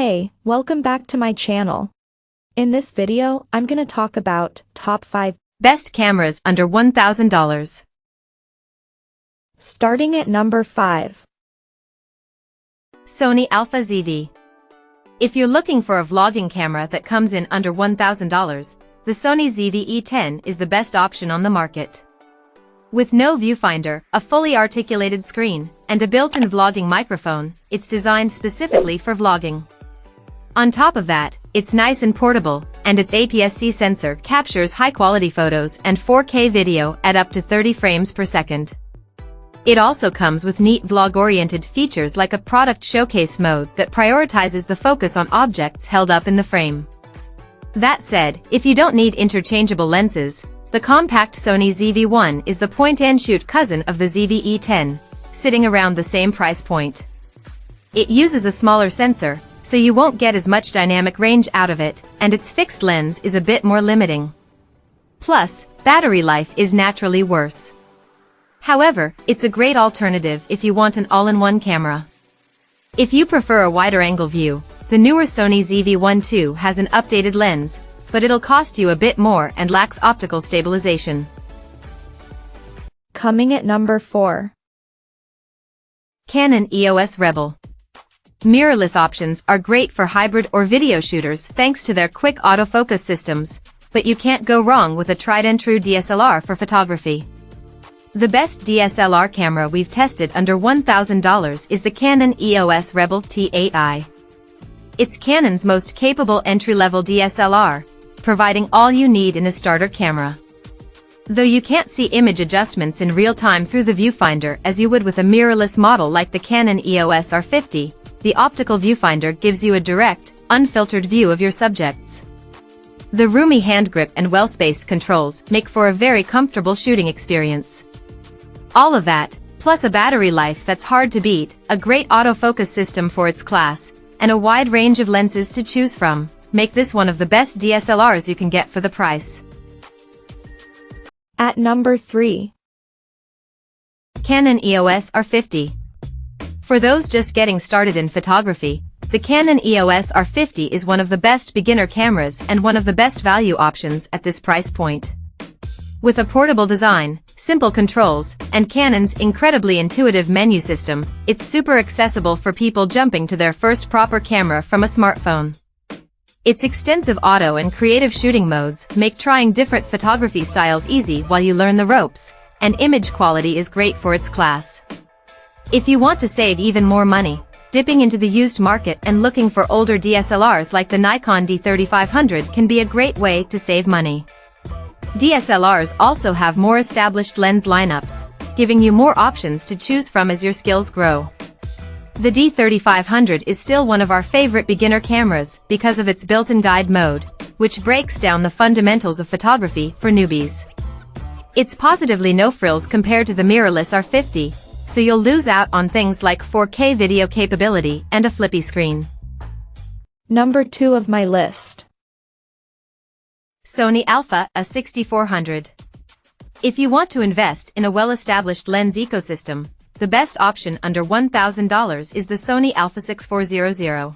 Hey, welcome back to my channel. In this video, I'm gonna talk about top 5 best cameras under $1,000. Starting at number 5. Sony Alpha ZV. If you're looking for a vlogging camera that comes in under $1,000, the Sony ZV E10 is the best option on the market. With no viewfinder, a fully articulated screen, and a built-in vlogging microphone, it's designed specifically for vlogging. On top of that, it's nice and portable, and its APS-C sensor captures high-quality photos and 4K video at up to 30 frames per second. It also comes with neat vlog-oriented features like a product showcase mode that prioritizes the focus on objects held up in the frame. That said, if you don't need interchangeable lenses, the compact Sony ZV-1 is the point-and-shoot cousin of the ZV E10, sitting around the same price point. It uses a smaller sensor, so you won't get as much dynamic range out of it, and its fixed lens is a bit more limiting. Plus, battery life is naturally worse. However, it's a great alternative if you want an all-in-one camera. If you prefer a wider angle view, the newer Sony ZV-1 II has an updated lens, but it'll cost you a bit more and lacks optical stabilization. Coming at number 4. Canon EOS Rebel. Mirrorless options are great for hybrid or video shooters thanks to their quick autofocus systems, but you can't go wrong with a tried-and-true DSLR for photography. The best DSLR camera we've tested under $1,000 is the Canon EOS Rebel T8i. It's Canon's most capable entry-level DSLR, providing all you need in a starter camera. Though you can't see image adjustments in real time through the viewfinder as you would with a mirrorless model like the Canon EOS R50, the optical viewfinder gives you a direct, unfiltered view of your subjects. The roomy hand grip and well-spaced controls make for a very comfortable shooting experience. All of that, plus a battery life that's hard to beat, a great autofocus system for its class, and a wide range of lenses to choose from, make this one of the best DSLRs you can get for the price. At number 3. Canon EOS R50. For those just getting started in photography, the Canon EOS R50 is one of the best beginner cameras and one of the best value options at this price point. With a portable design, simple controls, and Canon's incredibly intuitive menu system, it's super accessible for people jumping to their first proper camera from a smartphone. Its extensive auto and creative shooting modes make trying different photography styles easy while you learn the ropes, and image quality is great for its class. If you want to save even more money, dipping into the used market and looking for older DSLRs like the Nikon D3500 can be a great way to save money. DSLRs also have more established lens lineups, giving you more options to choose from as your skills grow. The D3500 is still one of our favorite beginner cameras because of its built-in guide mode, which breaks down the fundamentals of photography for newbies. It's positively no frills compared to the mirrorless R50, so you'll lose out on things like 4K video capability and a flippy screen. Number 2 of my list. Sony Alpha A6400. If you want to invest in a well-established lens ecosystem, the best option under $1,000 is the Sony Alpha 6400.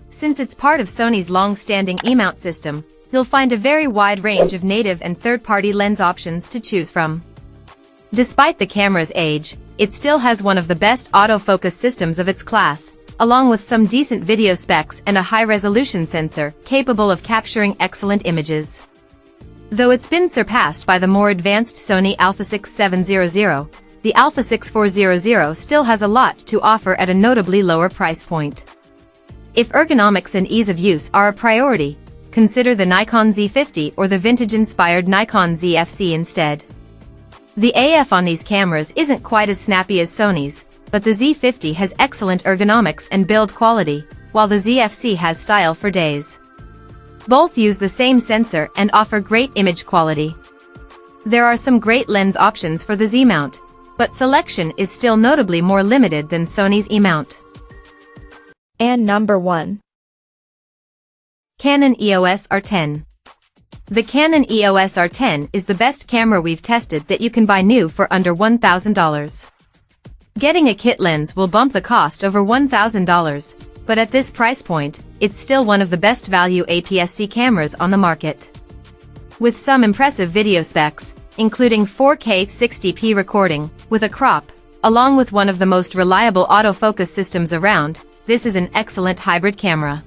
Since it's part of Sony's long-standing E-mount system, you'll find a very wide range of native and third-party lens options to choose from. Despite the camera's age, it still has one of the best autofocus systems of its class, along with some decent video specs and a high-resolution sensor capable of capturing excellent images. Though it's been surpassed by the more advanced Sony Alpha 6700, the Alpha 6400 still has a lot to offer at a notably lower price point. If ergonomics and ease of use are a priority, consider the Nikon Z50 or the vintage-inspired Nikon ZFC instead. The AF on these cameras isn't quite as snappy as Sony's, but the Z50 has excellent ergonomics and build quality, while the ZFC has style for days. Both use the same sensor and offer great image quality. There are some great lens options for the Z-mount, but selection is still notably more limited than Sony's E-mount. And number 1. Canon EOS R10. The Canon EOS R10 is the best camera we've tested that you can buy new for under $1,000. Getting a kit lens will bump the cost over $1,000, but at this price point, it's still one of the best value APS-C cameras on the market. With some impressive video specs, including 4K 60p recording, with a crop, along with one of the most reliable autofocus systems around, this is an excellent hybrid camera.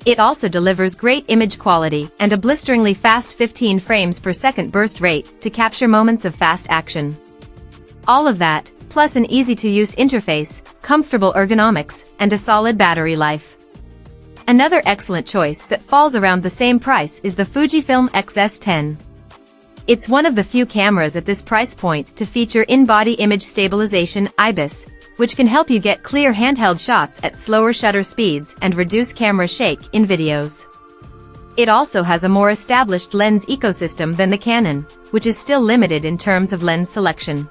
It also delivers great image quality and a blisteringly fast 15 frames per second burst rate to capture moments of fast action. All of that, plus an easy-to-use interface, comfortable ergonomics, and a solid battery life. Another excellent choice that falls around the same price is the Fujifilm X-S10. It's one of the few cameras at this price point to feature in-body image stabilization (IBIS), which can help you get clear handheld shots at slower shutter speeds and reduce camera shake in videos. It also has a more established lens ecosystem than the Canon, which is still limited in terms of lens selection.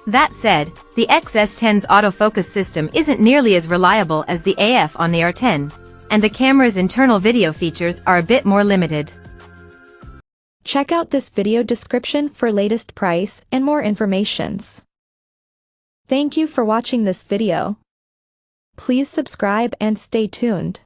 That said, the X-S10's autofocus system isn't nearly as reliable as the AF on the R10, and the camera's internal video features are a bit more limited. Check out this video description for latest price and more informations. Thank you for watching this video. Please subscribe and stay tuned.